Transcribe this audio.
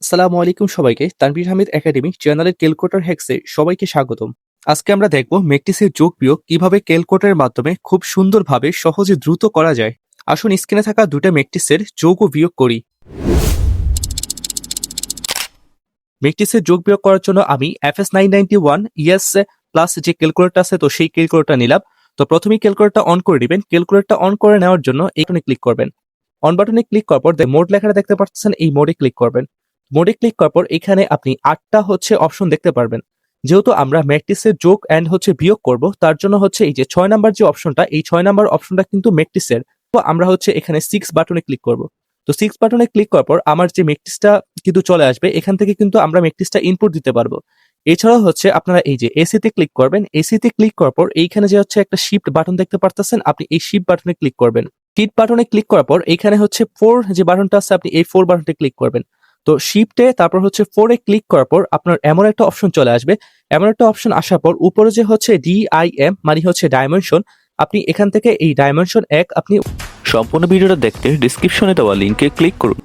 আসসালামু আলাইকুম সবাইকে। তানভীর হামিদ একাডেমি চ্যানেলের ক্যালকুলেটর হ্যাক্সে সবাইকে স্বাগতম। আজকে আমরা দেখব ম্যাট্রিক্সের যোগ বিয়োগ কিভাবে ক্যালকুলেটরের মাধ্যমে খুব সুন্দরভাবে সহজে দ্রুত করা যায়। আসুন স্ক্রিনে থাকা দুটো ম্যাট্রিক্সের যোগ ও বিয়োগ করি। ম্যাট্রিক্সের যোগ বিয়োগ করার জন্য আমি FS 991 ES প্লাস যে ক্যালকুলেটর আছে তো সেই ক্যালকুলেটর নিলাম। তো প্রথমেই ক্যালকুলেটরটা অন করে দিবেন। ক্যালকুলেটরটা অন করে নেওয়ার জন্য এখানে ক্লিক করবেন। অন বাটনে ক্লিক করার পর মোড লেখাটা দেখতে পাচ্ছেন, এই মোডে ক্লিক করবেন। মোডে ক্লিক করার পর এখানে আপনি 8টা অপশন দেখতে পারবেন। যেহেতু আমরা ম্যাট্রিক্সের যোগ এন্ড বিয়োগ করব, তার জন্য এই যে 6 নাম্বার যে অপশনটা, এই 6 নাম্বার অপশনটা কিন্তু ম্যাট্রিক্সের। তো আমরা এখানে 6 বাটনে ক্লিক করব। তো 6 বাটনে ক্লিক করার পর আমার যে ম্যাট্রিক্সটা কিন্তু চলে আসবে, এখান থেকে কিন্তু আমরা ম্যাট্রিক্সটা ইনপুট দিতে পারবো। এছাড়াও আপনারা এই যে এসিতে ক্লিক করবেন। এসিতে ক্লিক করার পর এইখানে যে একটা শিফট বাটন দেখতে পারতেছেন, আপনি এই শিফট বাটনে ক্লিক করবেন। শিফট বাটনে ক্লিক করার পর এখানে 4 যে বাটনটা আছে, আপনি এই 4 বাটনটা ক্লিক করবেন। তো শিফটে তারপর 4 এ ক্লিক করার পর আপনার এমন একটা অপশন চলে আসবে। এমন একটা অপশন আসার পর উপরে যে DIM মানে ডাইমেনশন, আপনি এখান থেকে এই ডাইমেনশন 1 আপনি সম্পূর্ণ ভিডিওটা দেখতে ডেসক্রিপশনে দেওয়া লিংকে ক্লিক করুন।